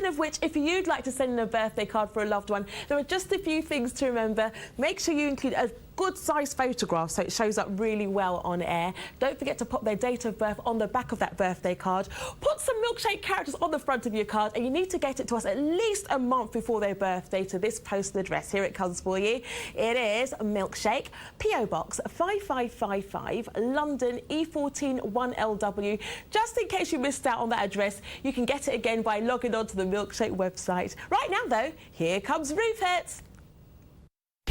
of which, if you'd like to send in a birthday card for a loved one, there are just a few things to remember. Make sure you include a good size photograph so it shows up really well on air. Don't forget to pop their date of birth on the back of that birthday card. Put some Milkshake characters on the front of your card, and you need to get it to us at least a month before their birthday to this postal address. Here it comes for you. It is Milkshake, PO Box 5555, London E14 1LW. Just in case you missed out on that address, you can get it again by logging on to the Milkshake website. Right now though, here comes Rupert.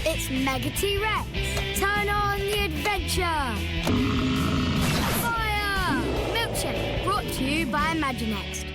It's Mega T-Rex. Turn on the adventure. Fire! Milkshake, brought to you by Imaginext.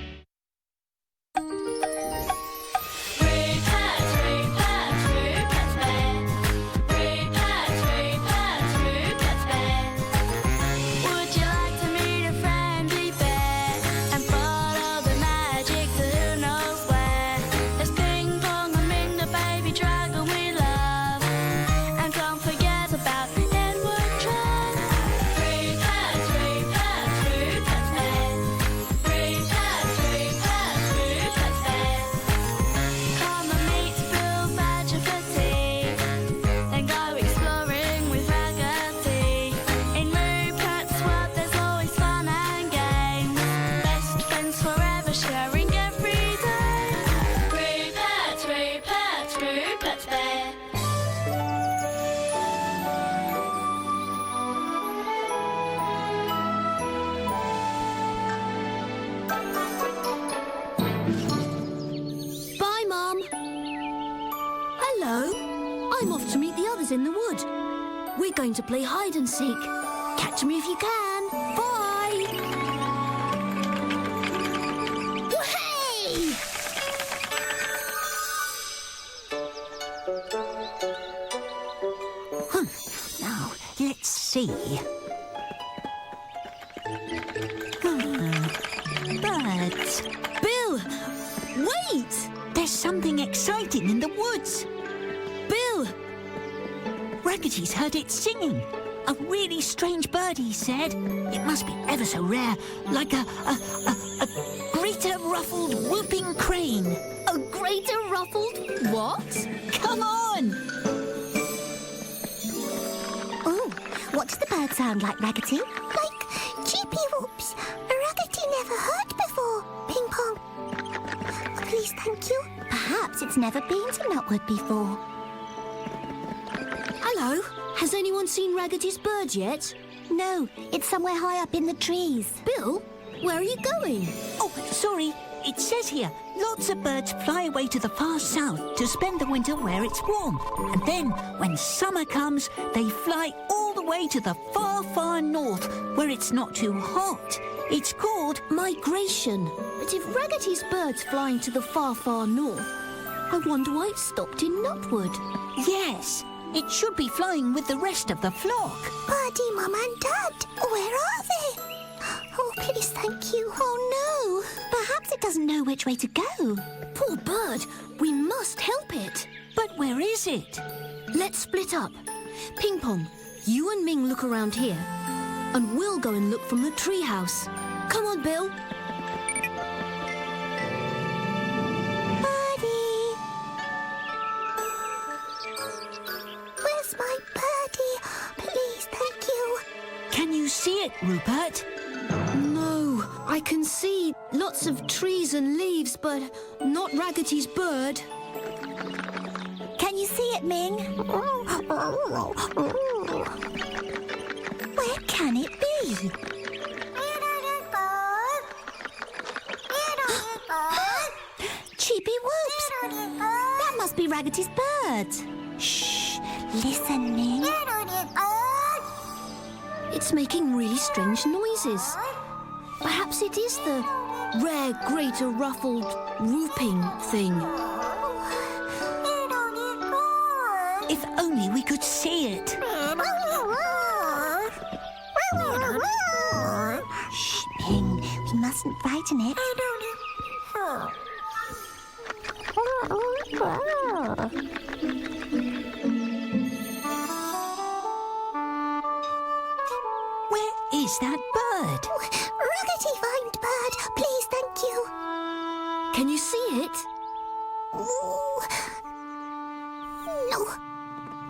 I'm off to meet the others in the wood. We're going to play hide and seek. Catch me if you can. Bye! Hey! Now, let's see. Birds. Bill! Wait! There's something exciting in the woods. Bill! Raggedy's heard it singing. A really strange bird, he said. It must be ever so rare, like a greater ruffled whooping crane. A greater ruffled what? Come on! Oh, what does the bird sound like, Raggedy? Like cheepy whoops. A Raggedy never heard before. Ping pong. Oh, please, thank you. Perhaps it's never been to Nutwood before. Hello? Has anyone seen Raggedy's bird yet? No, it's somewhere high up in the trees. Bill, where are you going? Oh, sorry. It says here, lots of birds fly away to the far south to spend the winter where it's warm. And then, when summer comes, they fly all the way to the far, far north, where it's not too hot. It's called migration. But if Raggedy's bird's flying to the far, far north, I wonder why it stopped in Nutwood. Yes, it should be flying with the rest of the flock. Birdie, Mum and Dad, where are they? Oh, please, thank you. Oh, no. Perhaps it doesn't know which way to go. Poor bird. We must help it. But where is it? Let's split up. Ping Pong, you and Ming look around here, and we'll go and look from the treehouse. Come on, Bill. Birdie. Where's my birdie? Please, thank you. Can you see it, Rupert? No, I can see lots of trees and leaves, but not Raggedy's bird. Can you see it, Ming? Where can it be? Cheepy whoops! That must be Raggedy's bird. Shh! Listen, Ming. It's making really strange noises. Perhaps it is the rare, greater, ruffled, whooping thing. If only we could see it. Shh, Ming. We mustn't frighten it. Where is that bird? Raggedy find bird. Please, thank you. Can you see it? No.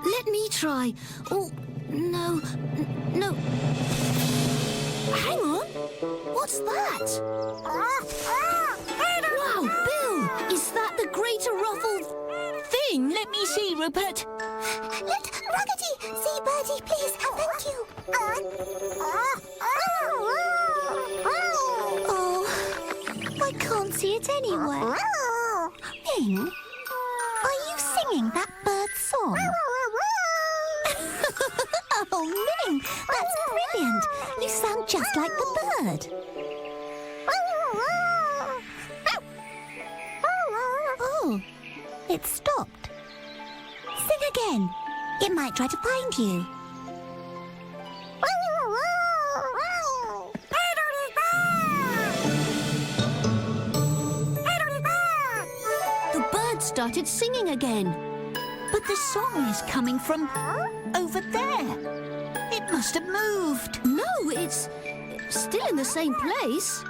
Let me try. Oh, no. No. Hang on. What's that? Wow, Bill! Is that the greater ruffled thing? Let me see, Rupert. Let Raggedy see Birdie, please. Thank you. Oh, I can't see it anywhere. Ming, are you singing that bird's song? Oh, Ming, that's brilliant. You sound just like the bird. Oh, it stopped. Sing again. It might try to find you. The bird started singing again. But the song is coming from over there. It must have moved. No, it's still in the same place.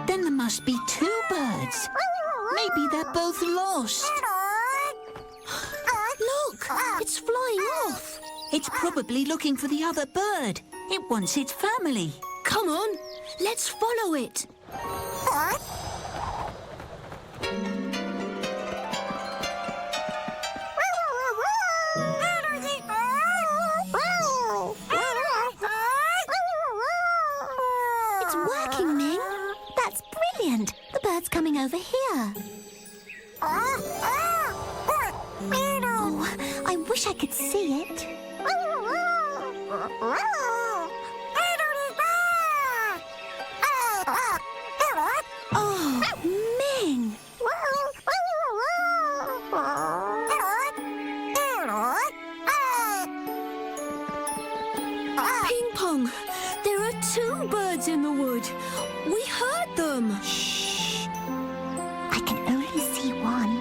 Then there must be two birds. Maybe they're both lost. Look, it's flying off. It's probably looking for the other bird. It wants its family. Come on, let's follow it. It's working, Ming. That's brilliant. The bird's coming over here. Oh, I wish I could see it. Oh, Ming. Ping Pong, there are two birds in the wood. We heard them. Shh. I can only see one.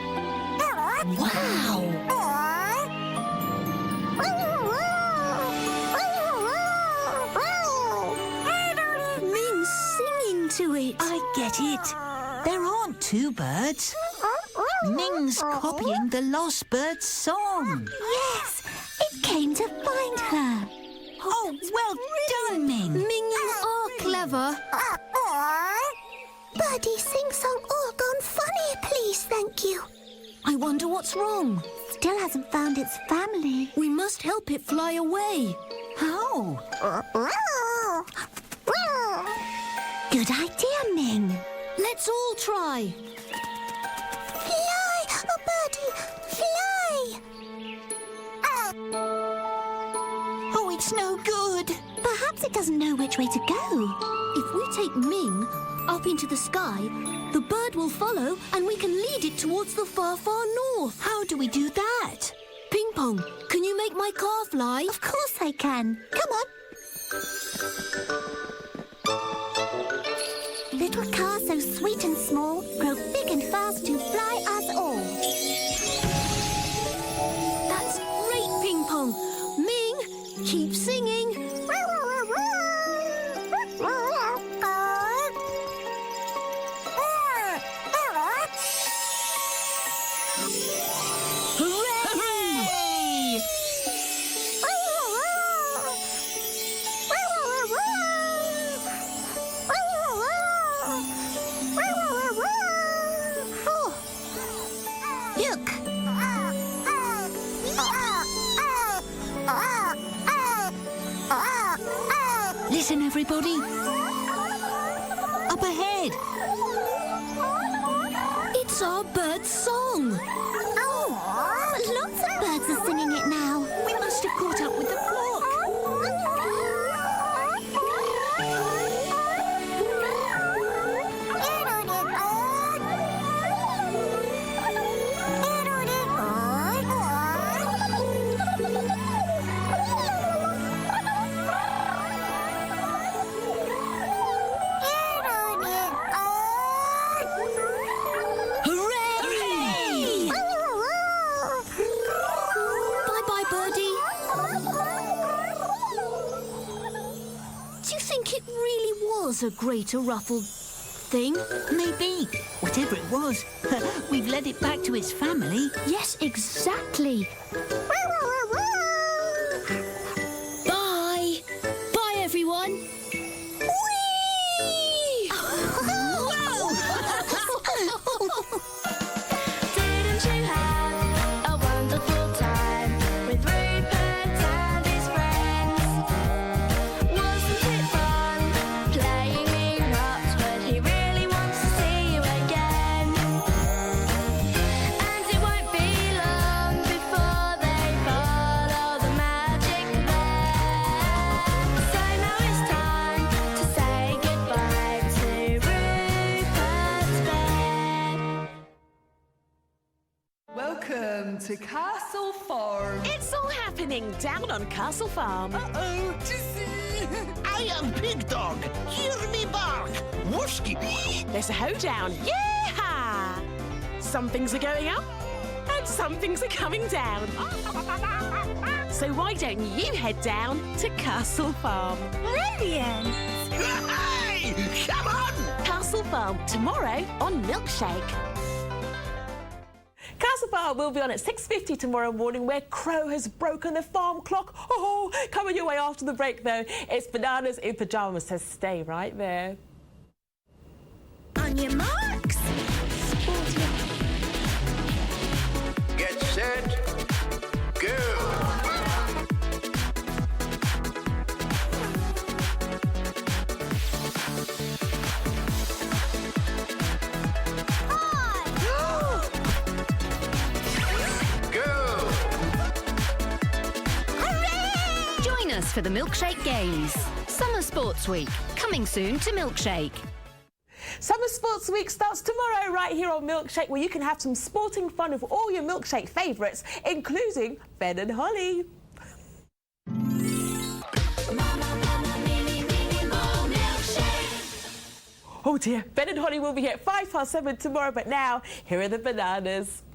Wow. Ming's singing to it. I get it. There aren't two birds. Ming's copying the lost bird's song. Yes, it came to find her. Oh, well done, Ming. Ming, you are clever. Birdie sing-song all gone funny, please, thank you. I wonder what's wrong. Still hasn't found its family. We must help it fly away. How? Good idea, Ming. Let's all try. Fly, oh birdie, fly! Oh, it's no good. Perhaps it doesn't know which way to go. If we take Ming up into the sky, the bird will follow and we can lead it towards the far, far north. How do we do that? Ping Pong, can you make my car fly? Of course I can. Come on. Little car so sweet and small, grow big and fast to fly us all. That's great, Ping Pong. Ming, keep singing. Hooray! Look. Listen, everybody. Up ahead. It's our bird's song. Oh, lots of birds are singing it now. We must have caught up with the flock. Hooray! Bye-bye, birdie. Do you think it really was a greater ruffled something. Maybe. Whatever it was, we've led it back to its family. Yes, exactly. Bye. Bye, everyone. Didn't you have a wonderful time with Rupert and his friends? Wasn't it fun playing Erupt, but he really wants to see you again? And it won't be long before they follow the magic there. So now it's time to say goodbye to Rupert's bed. Welcome to Castle Farm. It's all happening down on Castle Farm. Uh-oh, I am Pig Dog. Hear me bark. Wooshky. There's a hoedown. Yeah! Some things are going up and some things are coming down. So why don't you head down to Castle Farm? Brilliant! Hey, come on. Castle Farm tomorrow on Milkshake. Castle Farm will be on at 6:50 tomorrow morning, where Crow has broken the farm clock. Oh, coming your way after the break though, it's Bananas in Pyjamas, so stay right there. On your marks. Get set. Go. Go. Join us for the Milkshake Games. Summer Sports Week, coming soon to Milkshake. Summer Sports Week starts tomorrow right here on Milkshake, where you can have some sporting fun with all your Milkshake favourites, including Ben and Holly. Oh dear, Ben and Holly will be here at 7:05 tomorrow, but now, here are the Bananas.